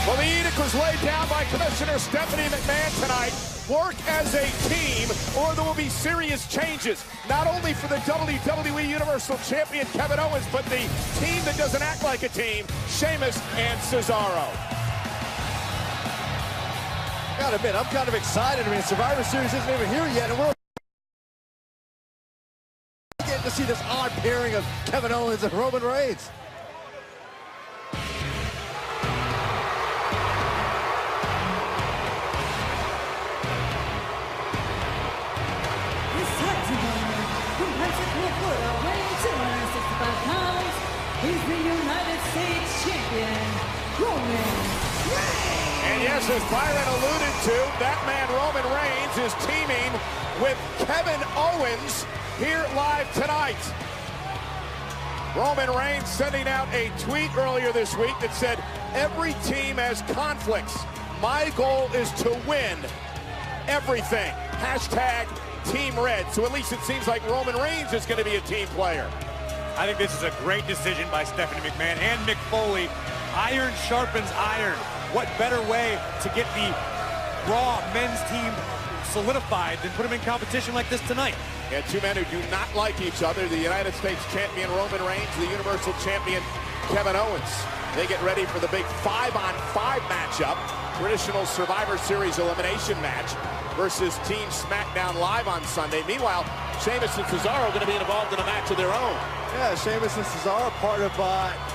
Well, the edict was laid down by Commissioner Stephanie McMahon tonight. Work as a team, or there will be serious changes, not only for the WWE Universal Champion Kevin Owens, but the team that doesn't act like a team, Sheamus and Cesaro. Gotta admit, I'm kind of excited. I mean, Survivor Series isn't even here yet, and we're getting to see this odd pairing of Kevin Owens and Roman Reigns. He's the United States Champion, Roman Reigns. And yes, as Byron alluded to, that man Roman Reigns is teaming with Kevin Owens here live tonight. Roman Reigns sending out a tweet earlier this week that said, every team has conflicts. My goal is to win everything. Hashtag Team Red. So at least it seems like Roman Reigns is going to be a team player. I think this is a great decision by Stephanie McMahon and Mick Foley. Iron sharpens iron. What better way to get the Raw men's team solidified than put them in competition like this tonight? Yeah, two men who do not like each other. The United States Champion Roman Reigns, the Universal Champion Kevin Owens. They get ready for the big 5-on-5 matchup. Traditional Survivor Series elimination match versus Team SmackDown Live on Sunday. Meanwhile, Sheamus and Cesaro are going to be involved in a match of their own. Yeah, Sheamus and Cesaro, part of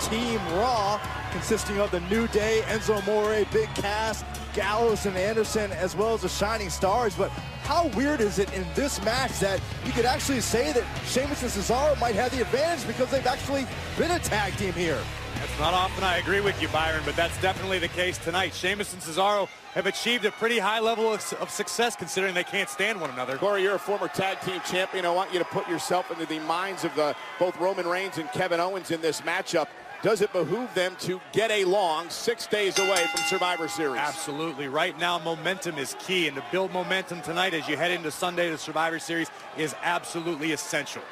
Team Raw, consisting of the New Day, Enzo Amore, Big Cass, Gallows, and Anderson, as well as the Shining Stars. But how weird is it in this match that you could actually say that Sheamus and Cesaro might have the advantage because they've actually been a tag team here? That's not often I agree with you, Byron, but that's definitely the case tonight. Sheamus and Cesaro have achieved a pretty high level of success considering they can't stand one another. Corey, you're a former tag team champion. I want you to put yourself into the minds of both Roman Reigns and Kevin Owens in this matchup. Does it behoove them to get along 6 days away from Survivor Series? Absolutely. Right now, momentum is key, and to build momentum tonight as you head into Sunday, the Survivor Series, is absolutely essential.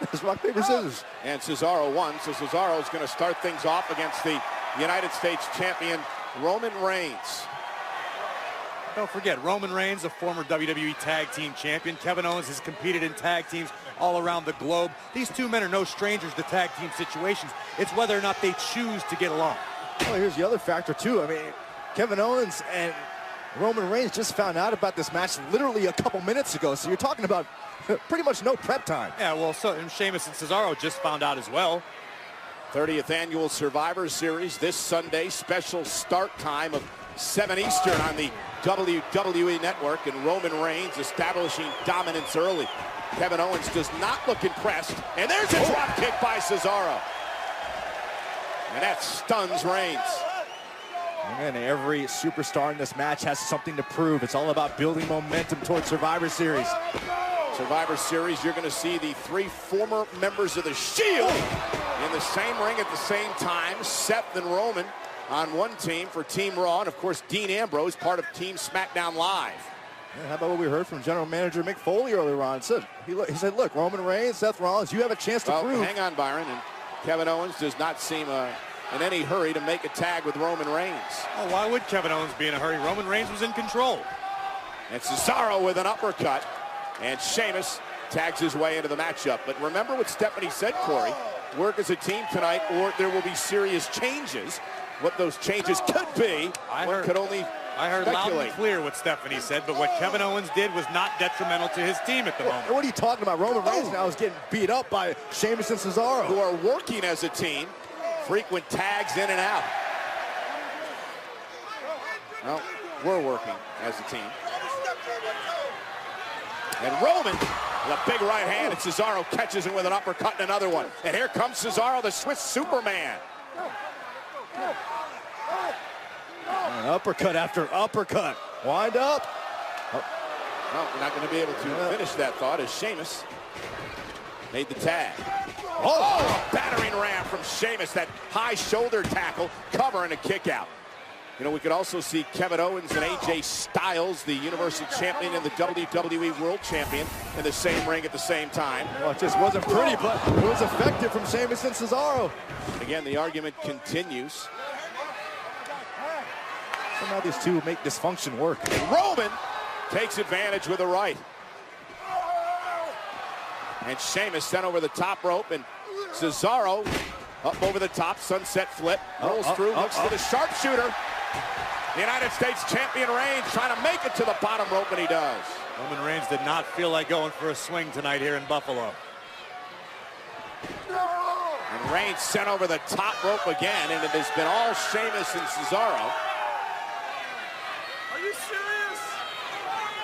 It's rock, paper, scissors. And Cesaro won, so Cesaro is going to start things off against the United States Champion Roman Reigns. Don't forget, Roman Reigns, a former WWE Tag Team Champion. Kevin Owens has competed in tag teams all around the globe. These two men are no strangers to tag team situations. It's whether or not they choose to get along. Well, here's the other factor, too. I mean, Kevin Owens and Roman Reigns just found out about this match literally a couple minutes ago, so you're talking about pretty much no prep time. Yeah, well, so and Sheamus and Cesaro just found out as well. 30th Annual Survivor Series this Sunday. Special start time of 7 Eastern on the WWE Network, and Roman Reigns establishing dominance early. Kevin Owens does not look impressed, and there's a drop kick by Cesaro. And that stuns Reigns. And every superstar in this match has something to prove. It's all about building momentum towards Survivor Series. Survivor Series, you're going to see the 3 former members of the Shield in the same ring at the same time. Seth and Roman on one team for Team Raw, and of course Dean Ambrose, part of Team SmackDown Live. Yeah, how about what we heard from General Manager Mick Foley earlier on? He said, look, Roman Reigns, Seth Rollins, you have a chance to prove. Hang on, Byron. And Kevin Owens does not seem in any hurry to make a tag with Roman Reigns. Oh, why would Kevin Owens be in a hurry? Roman Reigns was in control. And Cesaro with an uppercut. And Sheamus tags his way into the matchup. But remember what Stephanie said, Corey. Work as a team tonight, or there will be serious changes. What those changes could be, I heard loud and clear what Stephanie said, but what Kevin Owens did was not detrimental to his team at the moment. What are you talking about? Roman Reigns now is getting beat up by Sheamus and Cesaro, who are working as a team. Frequent tags in and out. Well, we're working as a team. And Roman with a big right hand, and Cesaro catches him with an uppercut and another one. And here comes Cesaro, the Swiss Superman. And uppercut after uppercut. Wind up. Oh. Well, we're not going to be able to finish that thought as Sheamus made the tag. Oh, a battering ram from Sheamus, that high shoulder tackle, cover and a kick out. You know, we could also see Kevin Owens and AJ Styles, the Universal Champion and the WWE World Champion, in the same ring at the same time. Well, it just wasn't pretty, but it was effective from Sheamus and Cesaro. Again, the argument continues. Somehow these two make dysfunction work. And Roman takes advantage with a right. And Sheamus sent over the top rope, and Cesaro up over the top, sunset flip, rolls through, looks for the sharpshooter. The United States champion Reigns trying to make it to the bottom rope, and he does. Roman Reigns did not feel like going for a swing tonight here in Buffalo. And Reigns sent over the top rope again, and it has been all Sheamus and Cesaro. Are you serious?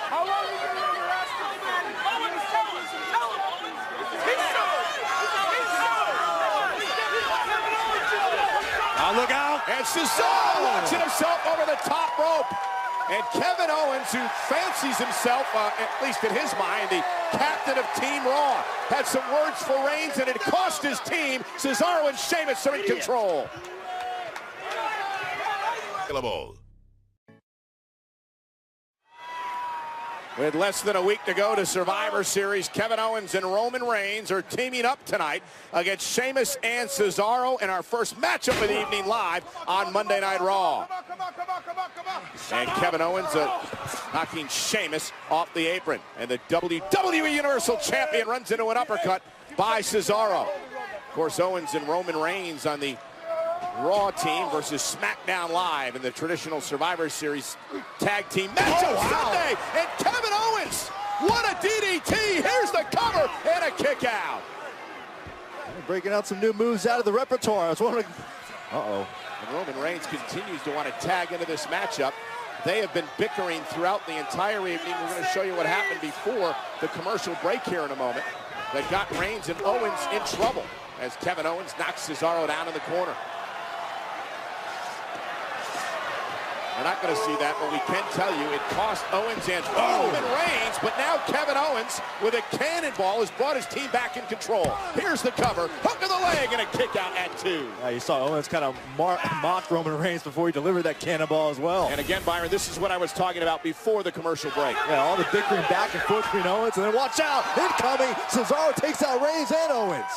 How long are you going to let your ass go, man? Owens, tell him. Now look out. And Cesaro launching himself over the top rope. And Kevin Owens, who fancies himself, at least in his mind, the captain of Team Raw, had some words for Reigns, and it cost his team. Cesaro and Sheamus are in control. With less than a week to go to Survivor Series, Kevin Owens and Roman Reigns are teaming up tonight against Sheamus and Cesaro in our first matchup of the evening live on Monday Night Raw. And Kevin Owens knocking Sheamus off the apron. And the WWE Universal Champion runs into an uppercut by Cesaro. Of course, Owens and Roman Reigns on the Raw team versus SmackDown Live in the traditional Survivor Series tag team matchup Sunday. And Kevin Owens, what a DDT. Here's the cover and a kick out. Breaking out some new moves out of the repertoire. I was wondering. And Roman Reigns continues to want to tag into this matchup. They have been bickering throughout the entire evening. We're going to show you what happened before the commercial break here in a moment that got Reigns and Owens in trouble as Kevin Owens knocks Cesaro down in the corner. We're not going to see that, but we can tell you it cost Owens and Roman Reigns, but now Kevin Owens with a cannonball has brought his team back in control. Here's the cover, hook of the leg, and a kick out at 2. Yeah, you saw Owens kind of mock Roman Reigns before he delivered that cannonball as well. And again, Byron, this is what I was talking about before the commercial break. Yeah, all the bickering back and forth between Owens, and then watch out, incoming, Cesaro takes out Reigns and Owens.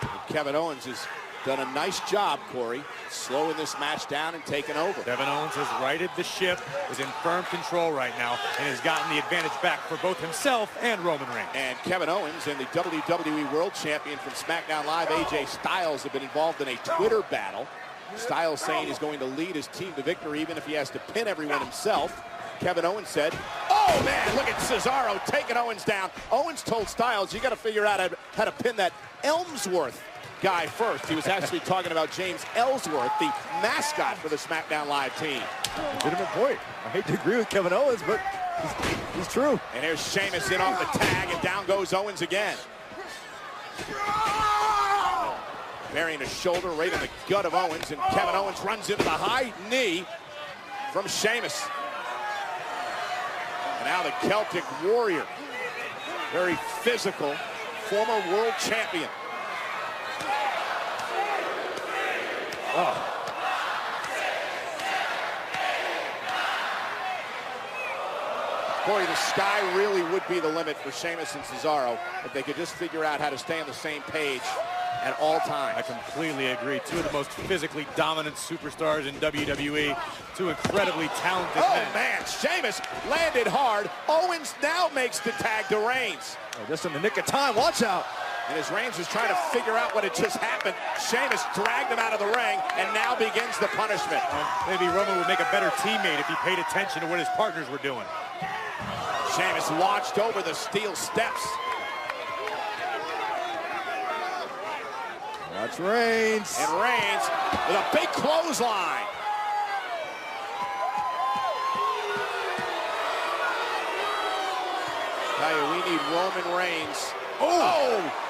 And Kevin Owens has done a nice job, Corey, slowing this match down and taking over. Kevin Owens has righted the ship, is in firm control right now, and has gotten the advantage back for both himself and Roman Reigns. And Kevin Owens and the WWE World Champion from SmackDown Live, AJ Styles, have been involved in a Twitter battle. Styles saying he's going to lead his team to victory even if he has to pin everyone himself. Kevin Owens said, oh man, look at Cesaro taking Owens down. Owens told Styles, you got to figure out how to pin that Elmsworth guy first. He was actually talking about James Ellsworth, the mascot for the SmackDown Live team. Legitimate point. I hate to agree with Kevin Owens, but he's true. And here's Sheamus in off the tag, and down goes Owens again. Burying a shoulder right in the gut of Owens, and Kevin Owens runs into the high knee from Sheamus. And now the Celtic Warrior, very physical, former world champion. Corey, the sky really would be the limit for Sheamus and Cesaro if they could just figure out how to stay on the same page at all times. I completely agree. Two of the most physically dominant superstars in WWE. Two incredibly talented men. Oh, man, Sheamus landed hard. Owens now makes the tag to Reigns. Just in the nick of time, watch out. And as Reigns was trying to figure out what had just happened, Sheamus dragged him out of the ring, and now begins the punishment. Maybe Roman would make a better teammate if he paid attention to what his partners were doing. Sheamus launched over the steel steps. Watch Reigns. And Reigns with a big clothesline. Tell you, we need Roman Reigns. Oh!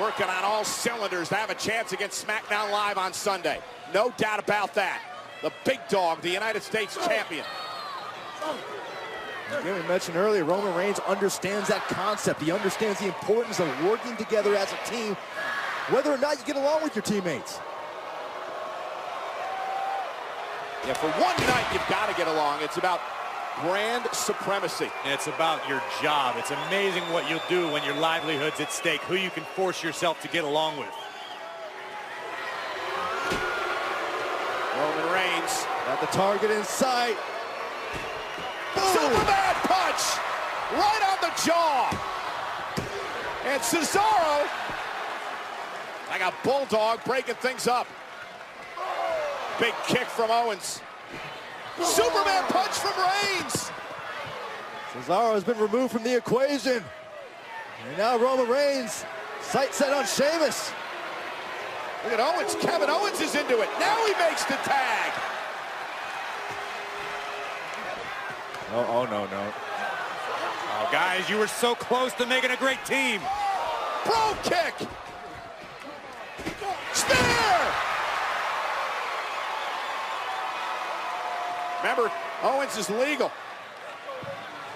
Working on all cylinders to have a chance against SmackDown Live on Sunday. No doubt about that. The big dog, the United States champion. As we mentioned earlier, Roman Reigns understands that concept. He understands the importance of working together as a team, whether or not you get along with your teammates. Yeah, for one night, you've got to get along. It's about brand supremacy. It's about your job. It's amazing what you'll do when your livelihood's at stake, who you can force yourself to get along with. Roman Reigns. Got the target in sight. Superman punch! Right on the jaw. And Cesaro, like a bulldog, breaking things up. Big kick from Owens. Superman punch from Reigns. Cesaro has been removed from the equation. And now Roman Reigns, sight set on Sheamus. Look at Owens. Kevin Owens is into it. Now he makes the tag. Oh, no. Oh, guys, you were so close to making a great team. Pro kick. Spear. Remember, Owens is legal.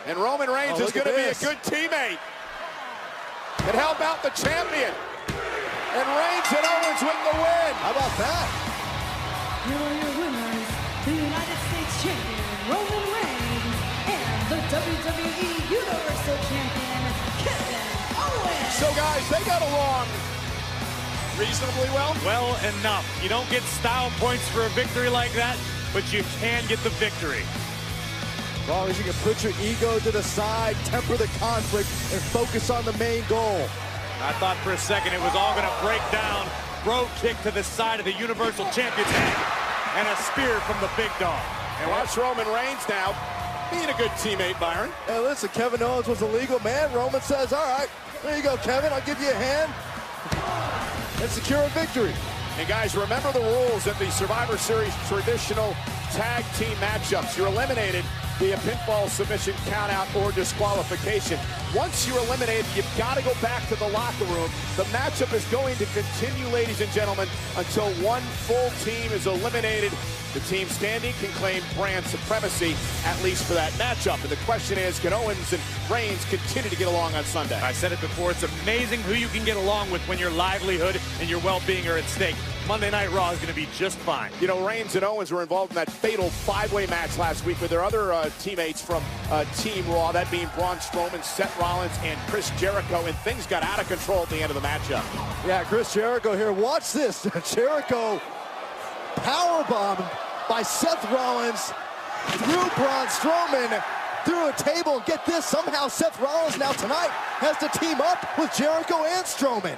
And Roman Reigns is going to be a good teammate. It helped out the champion. And Reigns and Owens with the win. How about that? Here are your winners, the United States Champion, Roman Reigns, and the WWE Universal Champion, Kevin Owens. So, guys, they got along reasonably well. Well enough. You don't get style points for a victory like that, but you can get the victory. As long as you can put your ego to the side, temper the conflict, and focus on the main goal. I thought for a second it was all going to break down. Bro kick to the side of the Universal Champion's head, and a spear from the big dog. And watch Roman Reigns now being a good teammate, Byron. Hey, listen, Kevin Owens was a legal man. Roman says, all right, there you go, Kevin. I'll give you a hand and secure a victory. And guys, remember the rules at the Survivor Series traditional tag team matchups. You're eliminated via pinfall, submission, countout, or disqualification. Once you're eliminated, you've got to go back to the locker room. The matchup is going to continue, ladies and gentlemen, until one full team is eliminated. The team standing can claim brand supremacy, at least for that matchup. And the question is, can Owens and Reigns continue to get along on Sunday? I said it before, it's amazing who you can get along with when your livelihood and your well-being are at stake. Monday Night Raw is going to be just fine. You know, Reigns and Owens were involved in that fatal five-way match last week with their other teammates from Team Raw, that being Braun Strowman, Seth Rollins, and Chris Jericho, and things got out of control at the end of the matchup. Yeah, Chris Jericho here. Watch this. Jericho powerbombed by Seth Rollins through Braun Strowman through a table. Get this, somehow Seth Rollins now tonight has to team up with Jericho and Strowman.